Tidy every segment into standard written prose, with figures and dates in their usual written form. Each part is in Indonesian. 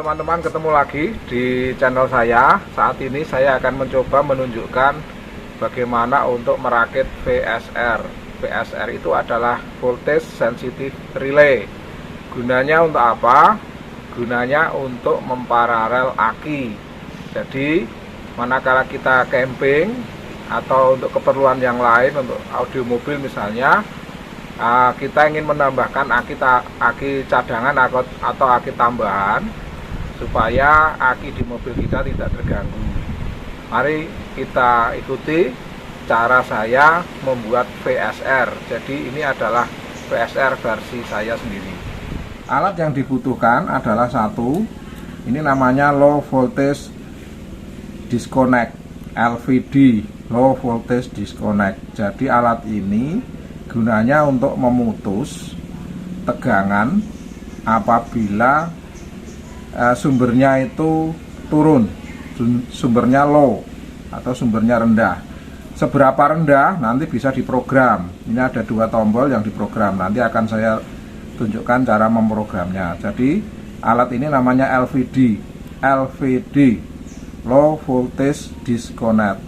teman-teman, ketemu lagi di channel saya. Saat ini saya akan mencoba menunjukkan bagaimana untuk merakit VSR. VSR itu adalah voltage sensitive relay. Gunanya untuk apa? Gunanya untuk memparalel aki. Jadi manakala kita camping atau untuk keperluan yang lain, untuk audio mobil misalnya, kita ingin menambahkan aki cadangan atau aki tambahan supaya aki di mobil kita tidak terganggu. Mari kita ikuti cara saya membuat VSR. Jadi ini adalah VSR versi saya sendiri. Alat yang dibutuhkan adalah satu, ini namanya low voltage disconnect, LVD, low voltage disconnect. Jadi alat ini gunanya untuk memutus tegangan apabila sumbernya itu turun, sumbernya low atau sumbernya rendah. Seberapa rendah nanti bisa diprogram. Ini ada dua tombol yang diprogram, nanti akan saya tunjukkan cara memprogramnya. Jadi alat ini namanya LVD, low voltage disconnect.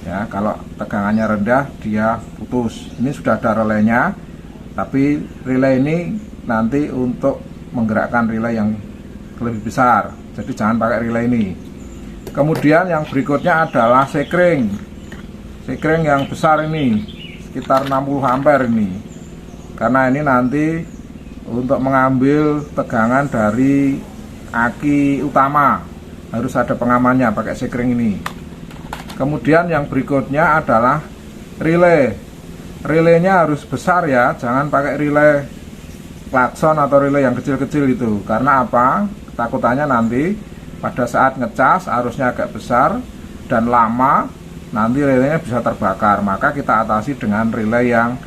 Ya, kalau tegangannya rendah dia putus. Ini sudah ada relaynya, tapi relay ini nanti untuk menggerakkan relay yang lebih besar. Jadi jangan pakai relay ini. Kemudian yang berikutnya adalah sekring yang besar ini, sekitar 60 ampere ini. Karena ini nanti untuk mengambil tegangan dari aki utama, harus ada pengamannya pakai sekring ini. Kemudian yang berikutnya adalah relay. Relaynya harus besar ya, jangan pakai relay klakson atau relay yang kecil-kecil itu. Karena apa? Takutannya nanti pada saat ngecas arusnya agak besar dan lama, nanti relaynya bisa terbakar. Maka kita atasi dengan relay yang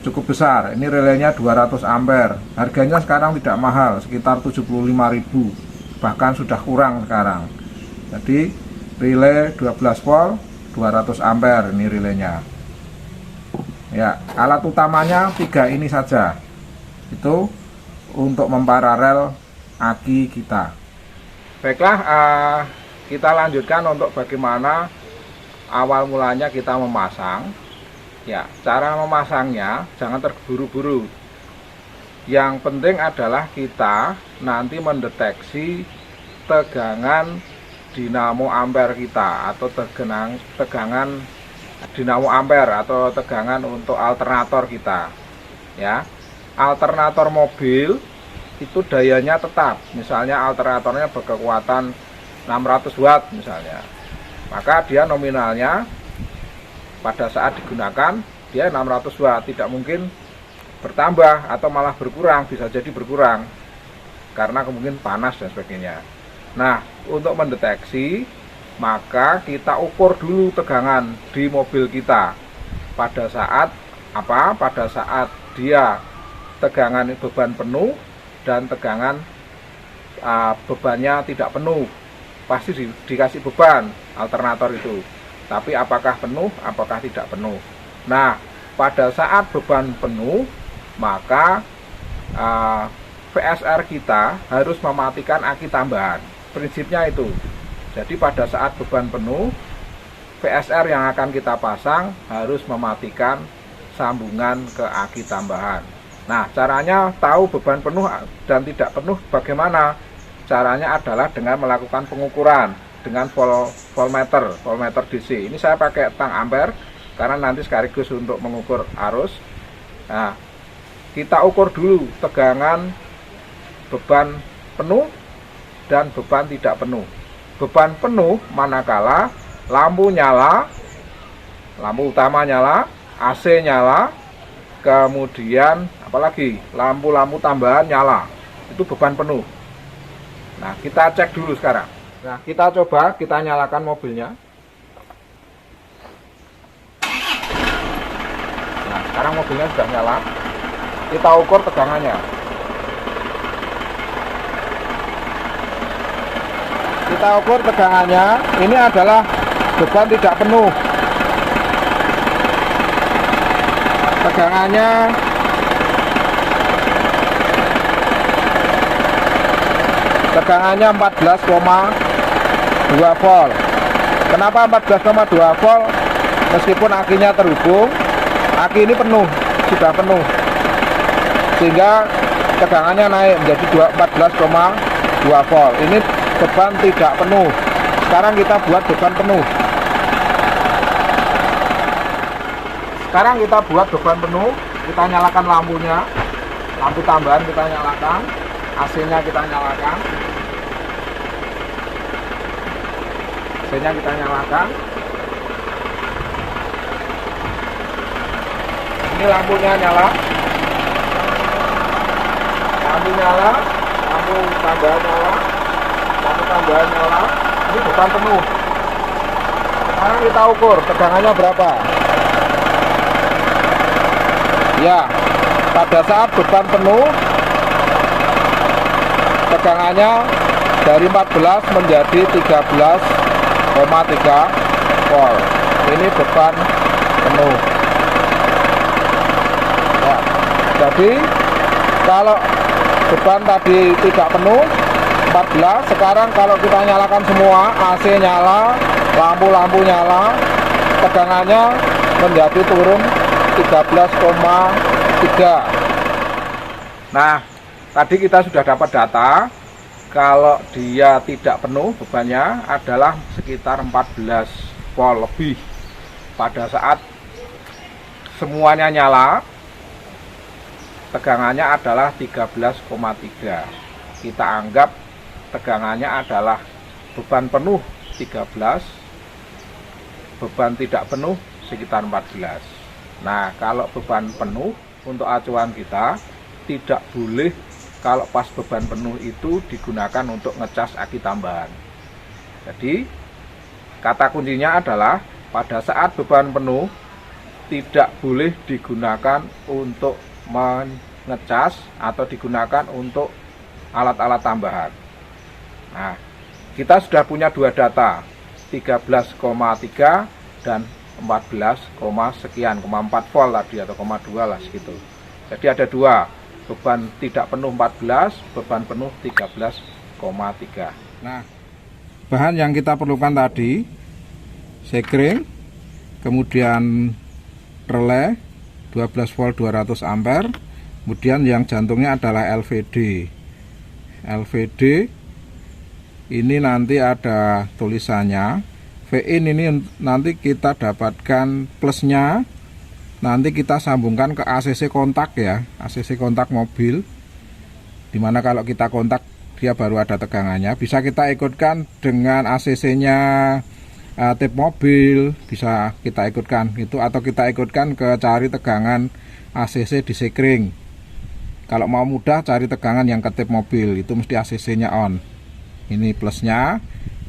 cukup besar. Ini relaynya 200 ampere. Harganya sekarang tidak mahal, sekitar 75.000. Bahkan sudah kurang sekarang. Jadi relay 12 volt 200 ampere ini relaynya. Ya, alat utamanya 3 ini saja. Itu untuk memparalel aki kita. Baiklah, kita lanjutkan untuk bagaimana awal mulanya kita memasang. Ya, cara memasangnya jangan terburu-buru. Yang penting adalah kita nanti mendeteksi tegangan dinamo ampere kita atau tegangan dinamo ampere atau tegangan untuk alternator kita. Ya, alternator mobil itu dayanya tetap, misalnya alternatornya berkekuatan 600 watt misalnya, maka dia nominalnya pada saat digunakan dia 600 watt, tidak mungkin bertambah atau malah berkurang, bisa jadi berkurang karena kemungkinan panas dan sebagainya. Nah, untuk mendeteksi, maka kita ukur dulu tegangan di mobil kita. Pada saat apa? Pada saat dia tegangan beban penuh dan tegangan bebannya tidak penuh. Pasti dikasih beban alternator itu. Tapi apakah penuh, apakah tidak penuh. Nah, pada saat beban penuh, maka VSR kita harus mematikan aki tambahan. Prinsipnya itu. Jadi pada saat beban penuh, VSR yang akan kita pasang harus mematikan sambungan ke aki tambahan. Nah, caranya tahu beban penuh dan tidak penuh bagaimana? Caranya adalah dengan melakukan pengukuran dengan voltmeter DC. Ini saya pakai tang ampere karena nanti sekaligus untuk mengukur arus. Nah, kita ukur dulu tegangan beban penuh dan beban tidak penuh. Beban penuh manakala lampu nyala, lampu utama nyala, AC nyala, kemudian apalagi lampu-lampu tambahan nyala, itu beban penuh. Nah, kita cek dulu sekarang. Nah, kita coba, kita nyalakan mobilnya. Nah, sekarang mobilnya sudah nyala. Kita ukur tegangannya. Kita ukur tegangannya, ini adalah beban tidak penuh. Tegangannya tegangannya 14,2 volt. Kenapa 14,2 volt? Meskipun akinya terhubung, aki ini penuh, sudah penuh, sehingga tegangannya naik menjadi 14,2 volt. Ini beban tidak penuh. Sekarang kita buat beban penuh. Sekarang kita buat beban penuh. Kita nyalakan lampunya, lampu tambahan kita nyalakan, AC-nya kita nyalakan, AC-nya kita nyalakan. Ini lampunya nyala, lampu nyala, lampu tambahan nyala, lampu tambahan nyala. Ini beban penuh. Sekarang kita ukur tegangannya berapa. Ya, pada saat beban penuh, tegangannya dari 14 menjadi 13,3 volt. Ini beban penuh. Ya, jadi kalau beban tadi tidak penuh 14, sekarang kalau kita nyalakan semua, AC nyala, lampu-lampu nyala, tegangannya menjadi turun 13,3. Nah, tadi kita sudah dapat data kalau dia tidak penuh bebannya adalah sekitar 14 volt lebih. Pada saat semuanya nyala, tegangannya adalah 13,3. Kita anggap tegangannya adalah beban penuh 13, beban tidak penuh sekitar 14. Nah, kalau beban penuh untuk acuan kita tidak boleh kalau pas beban penuh itu digunakan untuk ngecas aki tambahan. Jadi kata kuncinya adalah pada saat beban penuh tidak boleh digunakan untuk mengecas atau digunakan untuk alat-alat tambahan. Nah, kita sudah punya dua data, 13,3 dan 14, sekian, 4 volt tadi atau 2 lah segitu. Jadi ada dua, beban tidak penuh 14, beban penuh 13,3. Nah, bahan yang kita perlukan tadi sekring, kemudian relay 12 volt 200 ampere, kemudian yang jantungnya adalah LVD. LVD ini nanti ada tulisannya. VIN ini nanti kita dapatkan plusnya, nanti kita sambungkan ke ACC kontak ya, ACC kontak mobil, dimana kalau kita kontak dia baru ada tegangannya. Bisa kita ikutkan dengan ACC nya tip mobil, bisa kita ikutkan itu, atau kita ikutkan ke cari tegangan ACC di sekring. Kalau mau mudah cari tegangan yang ke tip mobil, itu mesti ACC nya on. Ini plusnya,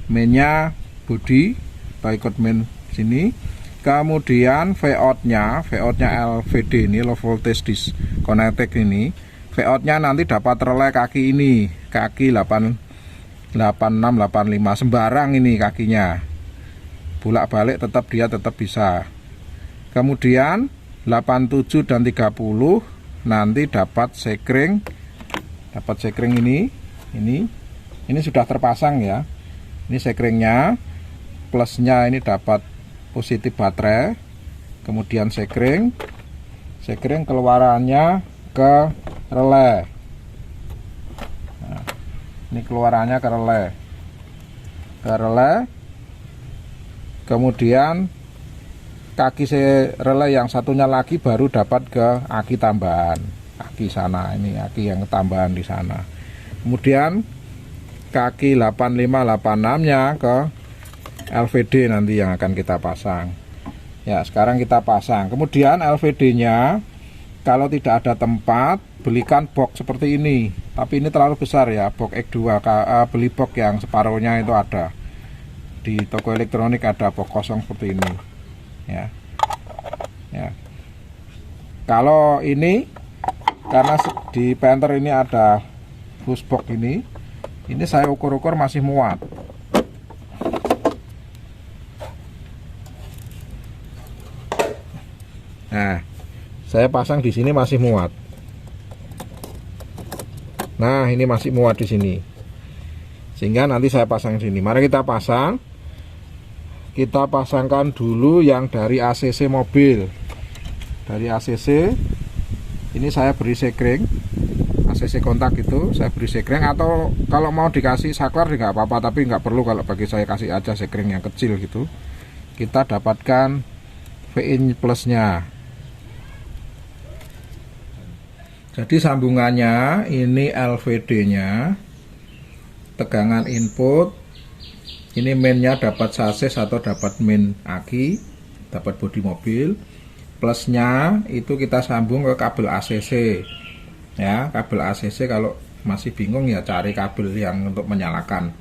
mainnya body atau ikut main sini. Kemudian VOUT nya LVD ini, low voltage disconnected ini. VOUT nya nanti dapat relay kaki ini, kaki 8685 sembarang ini kakinya, bolak balik tetap bisa. Kemudian 87 dan 30 nanti dapat sekring ini sudah terpasang ya. Ini sekringnya, plusnya ini dapat positif baterai, kemudian sekring keluarannya ke relay. Nah, ini keluarannya ke relay, kemudian kaki relay yang satunya lagi baru dapat ke aki tambahan, aki sana, ini aki yang tambahan di sana. Kemudian kaki 8586 nya ke LVD nanti yang akan kita pasang. Ya, sekarang kita pasang. Kemudian LVD nya kalau tidak ada tempat, belikan box seperti ini. Tapi ini terlalu besar ya, box X2. Beli box yang separuhnya itu ada di toko elektronik, ada box kosong seperti ini. Ya. Kalau ini karena di Panther ini ada fuse box ini saya ukur-ukur masih muat. Nah, saya pasang di sini masih muat. Nah, ini masih muat di sini. sehingga nanti saya pasang di sini. Mari kita pasang. Kita pasangkan dulu yang dari ACC mobil. Dari ACC ini saya beri sekring, ACC kontak itu saya beri sekring, atau kalau mau dikasih saklar juga apa-apa, tapi nggak perlu. Kalau bagi saya kasih aja sekring yang kecil gitu. Kita dapatkan VIN plusnya. Jadi sambungannya ini LVD nya, tegangan input, ini mainnya dapat sasis atau dapat main aki, dapat bodi mobil. Plusnya itu kita sambung ke kabel ACC ya. Kabel ACC kalau masih bingung ya cari kabel yang untuk menyalakan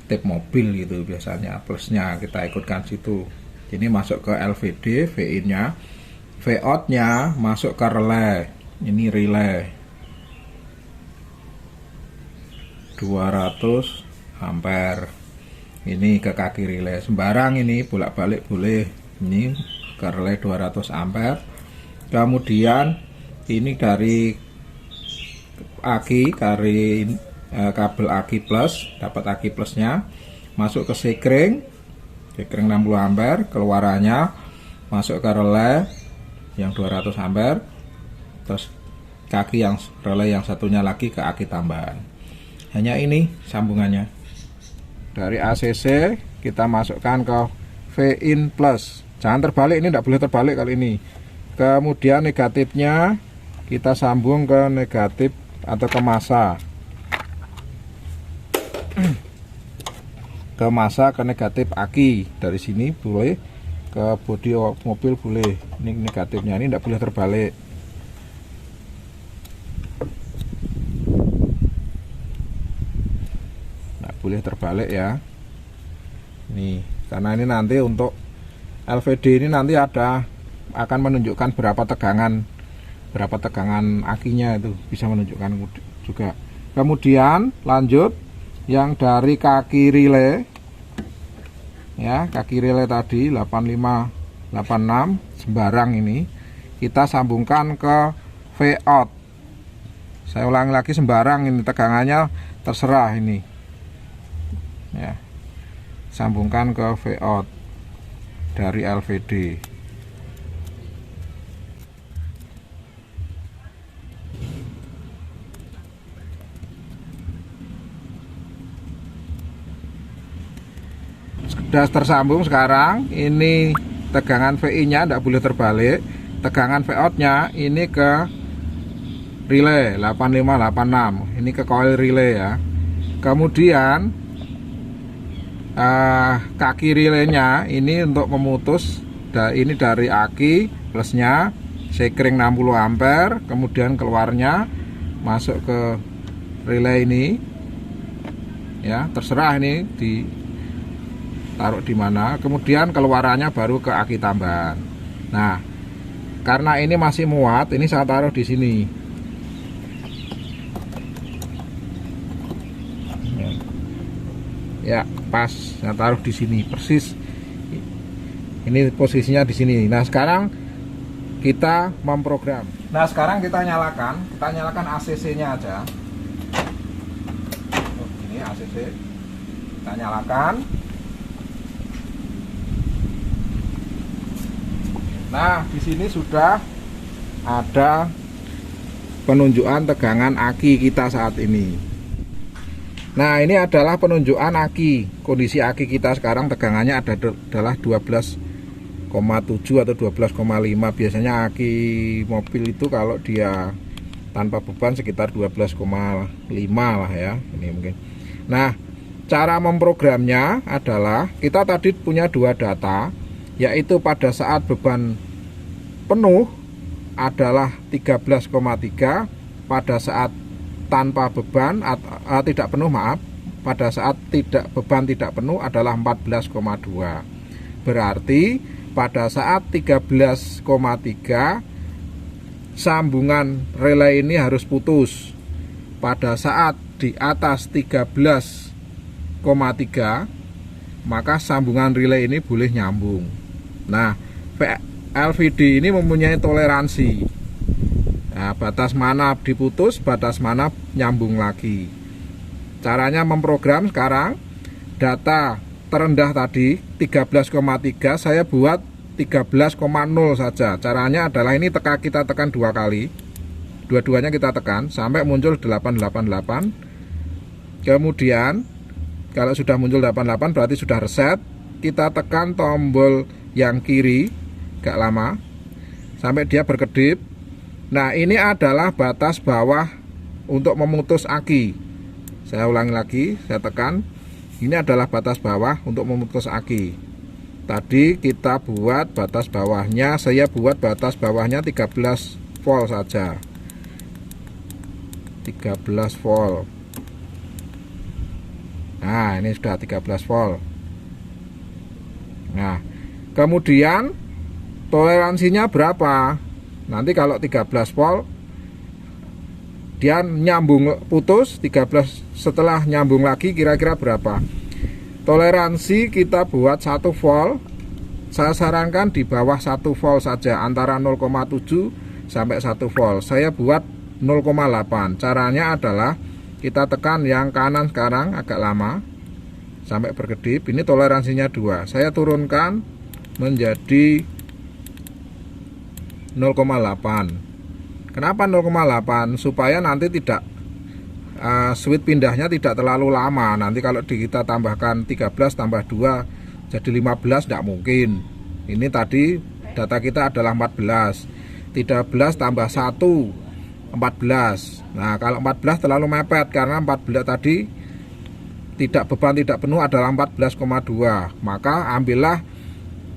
tip mobil gitu, biasanya plusnya kita ikutkan situ. Ini masuk ke LVD, VIN nya, VOUT nya masuk ke relay. Ini relay 200 ampere, ini ke kaki relay sembarang, ini bolak-balik boleh. Ini ke relay 200 ampere. Kemudian ini dari aki, kabel aki plus, dapat aki plusnya masuk ke sekring 60 ampere, keluarannya masuk ke relay yang 200 ampere, terus kaki yang relay yang satunya lagi ke aki tambahan. Hanya ini sambungannya. Dari ACC kita masukkan ke VIN plus. Jangan terbalik, ini tidak boleh terbalik kali ini. Kemudian negatifnya kita sambung ke negatif atau ke massa. Ke massa, ke negatif aki. Dari sini boleh, ke bodi mobil boleh. Ini negatifnya, ini tidak boleh terbalik. Boleh terbalik ya. Nih, karena ini nanti untuk LVD ini nanti akan menunjukkan berapa tegangan akinya, itu bisa menunjukkan juga. Kemudian lanjut yang dari kaki relay ya, kaki relay tadi 85 86 sembarang ini kita sambungkan ke VOUT. Saya ulangi lagi, sembarang ini tegangannya terserah ini ya, sambungkan ke VOUT dari LVD. Sudah tersambung sekarang. Ini tegangan VI nya tidak boleh terbalik. Tegangan VOUT nya ini ke relay 8586, ini ke coil relay ya. Kemudian kaki relaynya ini untuk memutus, ini dari aki plusnya, sekring 60 ampere, kemudian keluarnya masuk ke relay ini ya, terserah ini ditaruh di mana. Kemudian keluarannya baru ke aki tambahan. Nah, karena ini masih muat, ini saya taruh di sini ya, pas saya taruh di sini persis. Ini posisinya di sini. Nah, sekarang kita memprogram. Nah, sekarang kita nyalakan ACC-nya aja. Ini ACC. Kita nyalakan. Nah, di sini sudah ada penunjukan tegangan aki kita saat ini. Nah, ini adalah penunjukan aki. Kondisi aki kita sekarang tegangannya adalah 12,7 atau 12,5. Biasanya aki mobil itu kalau dia tanpa beban sekitar 12,5 lah ya. Ini mungkin. Nah, cara memprogramnya adalah kita tadi punya dua data, yaitu pada saat beban penuh adalah 13,3, pada saat tanpa beban tidak penuh, maaf, pada saat beban tidak penuh adalah 14,2. Berarti pada saat 13,3 sambungan relay ini harus putus. Pada saat di atas 13,3 maka sambungan relay ini boleh nyambung. Nah, LVD ini mempunyai toleransi. Nah, batas mana diputus, batas mana nyambung lagi. Caranya memprogram sekarang, data terendah tadi 13,3 saya buat 13,0 saja. Caranya adalah ini kita tekan 2 kali. Dua-duanya kita tekan sampai muncul 888. Kemudian kalau sudah muncul 88 berarti sudah reset. Kita tekan tombol yang kiri gak lama sampai dia berkedip. Nah, ini adalah batas bawah untuk memutus aki. Saya ulangi lagi, saya tekan. Ini adalah batas bawah untuk memutus aki. Tadi kita buat batas bawahnya, saya buat batas bawahnya 13 volt saja. 13 volt. Nah, ini sudah 13 volt. Nah, kemudian toleransinya berapa? Nanti kalau 13 volt dia nyambung putus, 13 setelah nyambung lagi kira-kira berapa? Toleransi kita buat 1 volt. Saya sarankan di bawah 1 volt saja, antara 0,7 sampai 1 volt. Saya buat 0,8. Caranya adalah kita tekan yang kanan sekarang agak lama sampai berkedip. Ini toleransinya 2. Saya turunkan menjadi 0,8. Kenapa 0,8? Supaya nanti tidak switch pindahnya tidak terlalu lama. Nanti kalau kita tambahkan 13 tambah 2 jadi 15 tidak mungkin. Ini tadi data kita adalah 14. 13 tambah 1 14. Nah, kalau 14 terlalu mepet karena 14 tadi beban tidak penuh adalah 14,2. Maka ambillah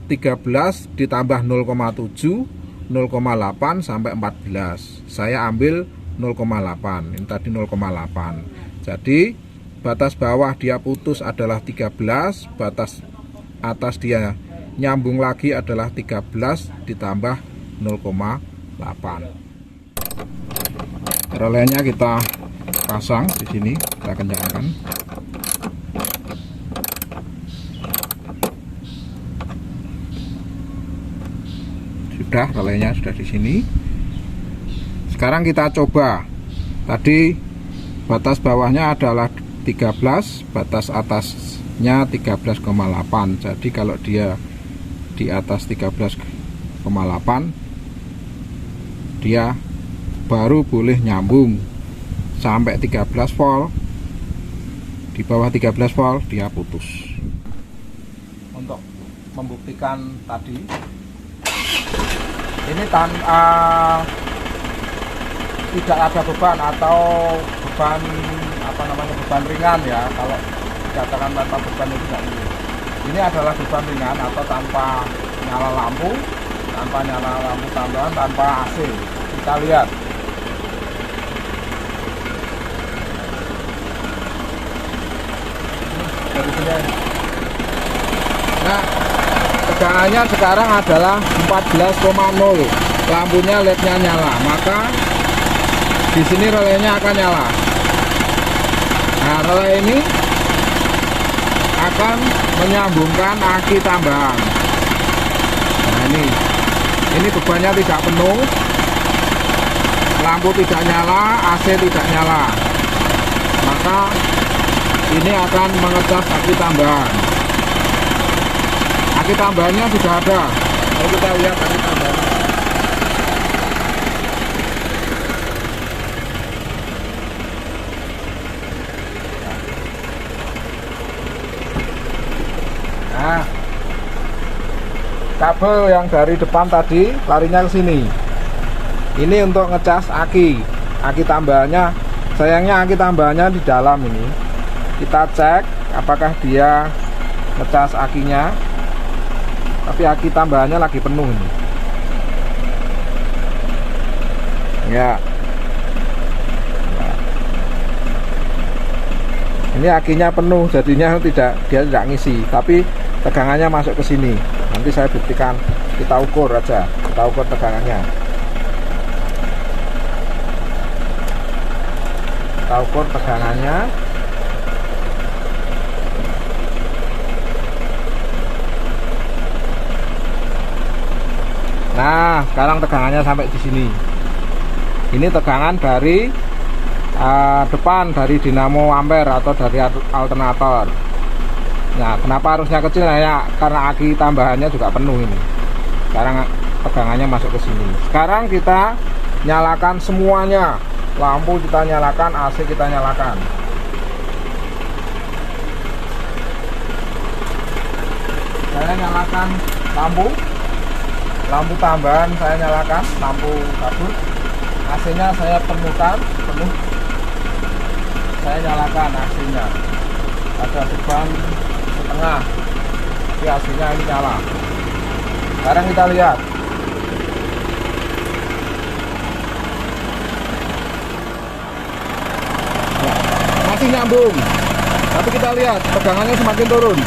13 ditambah 0,7, 0,8 sampai 14. Saya ambil 0,8. Ini tadi 0,8. Jadi batas bawah dia putus adalah 13, batas atas dia nyambung lagi adalah 13 ditambah 0,8. Relenya kita pasang di sini, kita kencangkan. Sudah, relenya sudah di sini. Sekarang kita coba. Tadi batas bawahnya adalah 13, batas atasnya 13,8. Jadi kalau dia di atas 13,8 dia baru boleh nyambung sampai 13 volt. Di bawah 13 volt dia putus. Untuk membuktikan tadi, ini tidak ada beban atau beban beban ringan ya. Kalau dikatakan tanpa beban itu tidak mungkin. Ini adalah beban ringan atau tanpa nyala lampu tambahan, tanpa AC. Kita lihat. Nah, tegangannya sekarang adalah 14,0. Lampunya LED-nya nyala, maka di sini relenya akan nyala. Nah, relay ini akan menyambungkan aki tambahan. Nah, ini bebannya tidak penuh, lampu tidak nyala, AC tidak nyala, maka ini akan mengecas aki tambahan. Aki tambahannya sudah ada. Lalu kita lihat aki tambahan. Nah, kabel yang dari depan tadi larinya ke sini. Ini untuk ngecas aki tambahannya. Sayangnya aki tambahannya di dalam ini. Kita cek apakah dia ngecas akinya, tapi aki tambahannya lagi penuh ini. Ya. Ini akinya penuh, jadinya dia tidak ngisi, tapi tegangannya masuk ke sini. Nanti saya buktikan, kita ukur aja, kita ukur tegangannya. Kita ukur tegangannya. Nah, sekarang tegangannya sampai di sini. Ini tegangan dari depan dari dinamo ampere atau dari alternator. Nah, kenapa arusnya kecil? Ya, karena aki tambahannya juga penuh ini. Sekarang tegangannya masuk ke sini. Sekarang kita nyalakan semuanya. Lampu kita nyalakan, AC kita nyalakan. Saya nyalakan lampu tambahan saya nyalakan, lampu kabut. AC-nya saya penuh. Saya nyalakan AC-nya. Ada beban setengah, tapi AC-nya ini nyala. Sekarang kita lihat. Masih nyambung, tapi kita lihat tegangannya semakin turun.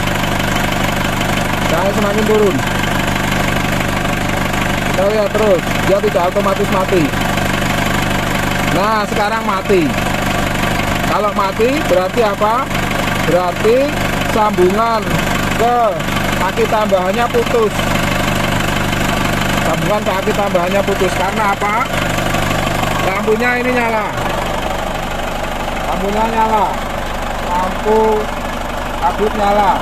Kita lihat terus, dia tidak otomatis mati. Nah, sekarang mati. Kalau mati berarti apa? Berarti sambungan ke aki tambahannya putus. Karena apa? Lampunya ini nyala. Lampu kabut nyala,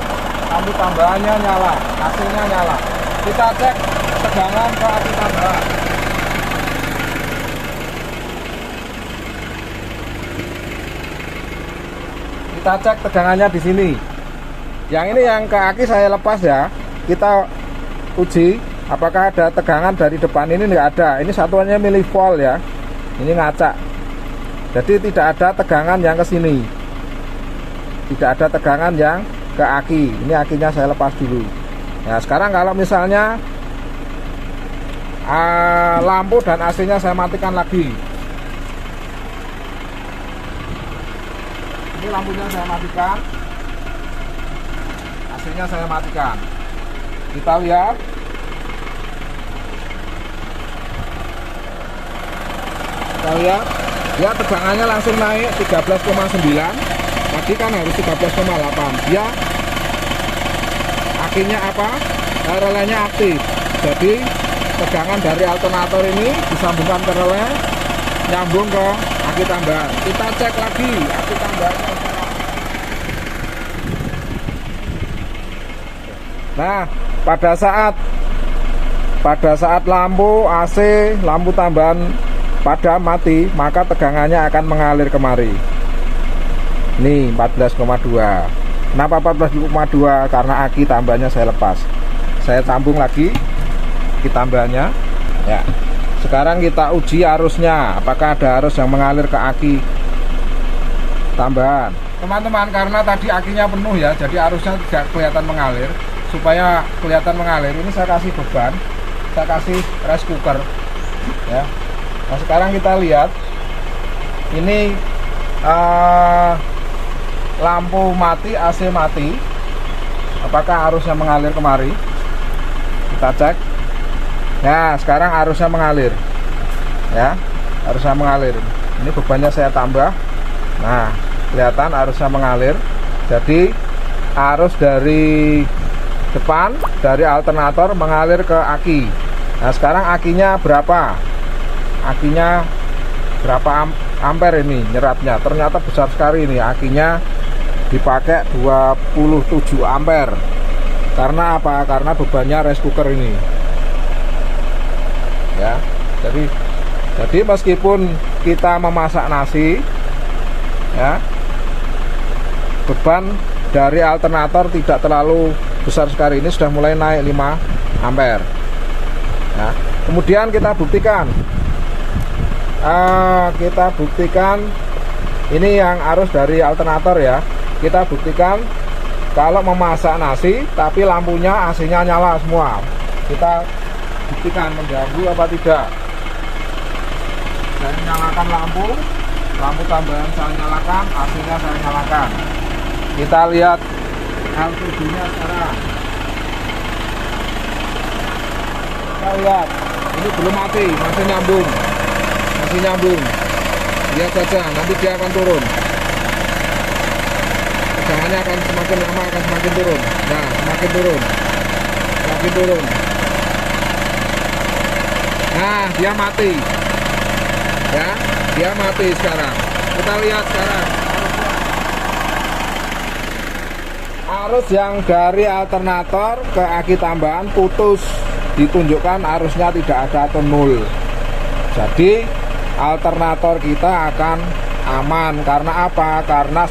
lampu tambahannya nyala, AC-nya nyala. Kita cek tegangan ke aki tambahan. Kita cek tegangannya di sini. Yang ini yang ke aki saya lepas ya. Kita uji apakah ada tegangan dari depan. Ini enggak ada. Ini satuannya milivolt ya. Ini ngacak. Jadi tidak ada tegangan yang ke sini. Tidak ada tegangan yang ke aki. Ini akinya saya lepas dulu. Nah, sekarang kalau misalnya lampu dan AC-nya saya matikan lagi. Ini lampunya saya matikan, AC-nya saya matikan. Kita lihat. Dia tegangannya langsung naik 13,9. Tadi kan harus 13,8. Dia akinya apa? Relenya aktif. Jadi tegangan dari alternator ini disambungkan ke relay, nyambung ke aki tambahan. Kita cek lagi aki tambahannya. Nah, pada saat lampu AC, lampu tambahan padam mati, maka tegangannya akan mengalir kemari. Ini 14,2. Kenapa 14,2? Karena aki tambahannya saya lepas. Saya sambung lagi aki tambahannya. Ya. Sekarang kita uji arusnya, apakah ada arus yang mengalir ke aki tambahan. Teman-teman, karena tadi akinya penuh ya, jadi arusnya tidak kelihatan mengalir. Supaya kelihatan mengalir, ini saya kasih beban, saya kasih rice cooker ya. Nah, sekarang kita lihat ini lampu mati, AC mati, apakah arusnya mengalir kemari? Kita cek. Nah, sekarang arusnya mengalir ya, arusnya mengalir. Ini bebannya saya tambah. Nah, kelihatan arusnya mengalir. Jadi arus dari depan dari alternator mengalir ke aki. Nah, sekarang akinya berapa? Akinya berapa ampere ini nyeratnya? Ternyata besar sekali ini. Akinya dipakai 27 ampere. Karena apa? Karena bebannya rice cooker ini. Ya. Jadi meskipun kita memasak nasi ya, beban dari alternator tidak terlalu besar sekali. Ini sudah mulai naik 5 ampere ya. Kemudian kita buktikan ini yang arus dari alternator ya. Kita buktikan kalau memasak nasi tapi lampunya AC-nya nyala semua. Kita buktikan mengganggu apa tidak. Saya nyalakan lampu tambahan saya nyalakan, AC-nya saya nyalakan. Kita lihat LCD-nya sekarang. Kita lihat, ini belum mati, masih nyambung. Lihat saja, nanti dia akan turun. Tegangannya akan semakin lama akan semakin turun. Nah, semakin turun. Nah, dia mati. Ya, dia mati sekarang. Kita lihat sekarang arus yang dari alternator ke aki tambahan putus, ditunjukkan arusnya tidak ada atau nol. Jadi alternator kita akan aman. Karena apa? Karena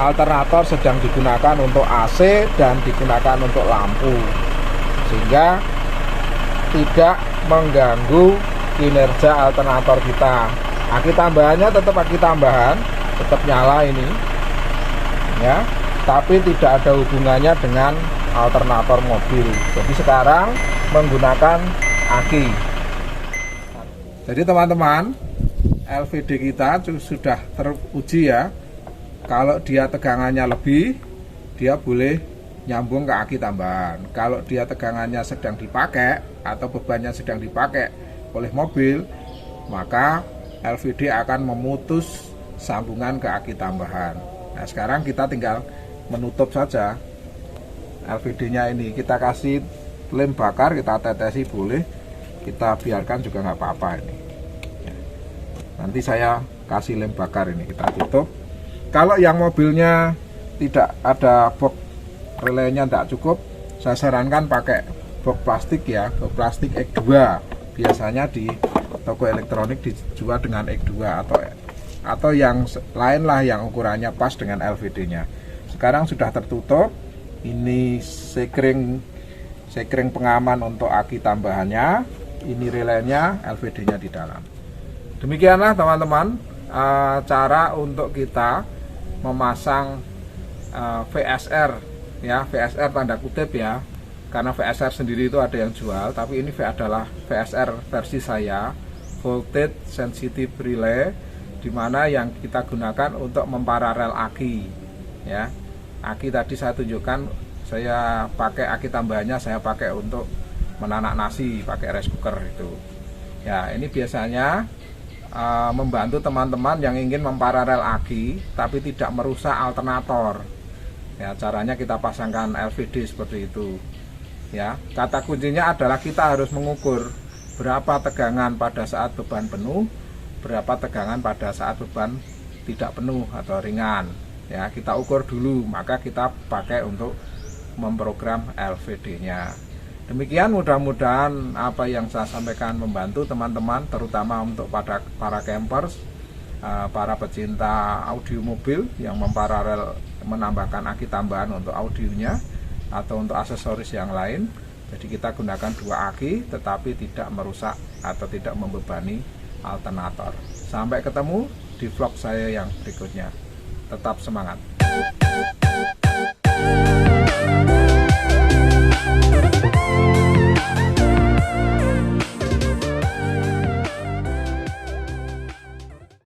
alternator sedang digunakan untuk AC dan digunakan untuk lampu, sehingga tidak mengganggu kinerja alternator kita. Aki tambahannya tetap aki tambahan, tetap nyala ini ya, tapi tidak ada hubungannya dengan alternator mobil. Jadi sekarang menggunakan aki. Jadi teman-teman, LVD kita sudah teruji ya. Kalau dia tegangannya lebih, dia boleh nyambung ke aki tambahan. Kalau dia tegangannya sedang dipakai atau bebannya sedang dipakai oleh mobil, maka LVD akan memutus sambungan ke aki tambahan. Nah, sekarang kita tinggal menutup saja LVD-nya ini. Kita kasih lem bakar, kita tetesi boleh, kita biarkan juga nggak apa-apa ini. Nanti saya kasih lem bakar ini, kita tutup. Kalau yang mobilnya tidak ada box relaynya, tidak cukup, saya sarankan pakai box plastik ya, box plastik X2. Biasanya di toko elektronik dijual dengan X2 atau yang lain lah yang ukurannya pas dengan LVD-nya. Sekarang sudah tertutup. Ini sekring pengaman untuk aki tambahannya. Ini relaynya, LVD-nya di dalam. Demikianlah teman-teman cara untuk kita memasang VSR ya, VSR tanda kutip ya, karena VSR sendiri itu ada yang jual, tapi ini adalah VSR versi saya, voltage sensitive relay, dimana yang kita gunakan untuk memparalel aki ya. Aki tadi saya tunjukkan, saya pakai aki tambahannya, saya pakai untuk menanak nasi, pakai rice cooker itu ya. Ini biasanya membantu teman-teman yang ingin memparalel aki tapi tidak merusak alternator ya. Caranya kita pasangkan LVD seperti itu ya. Kata kuncinya adalah kita harus mengukur berapa tegangan pada saat beban penuh, berapa tegangan pada saat beban tidak penuh atau ringan ya. Kita ukur dulu, maka kita pakai untuk memprogram LVD-nya. Demikian, mudah-mudahan apa yang saya sampaikan membantu teman-teman, terutama untuk para campers, para pecinta audio mobil yang memparalel menambahkan aki tambahan untuk audionya atau untuk aksesoris yang lain. Jadi kita gunakan dua aki tetapi tidak merusak atau tidak membebani alternator. Sampai ketemu di vlog saya yang berikutnya. Tetap semangat.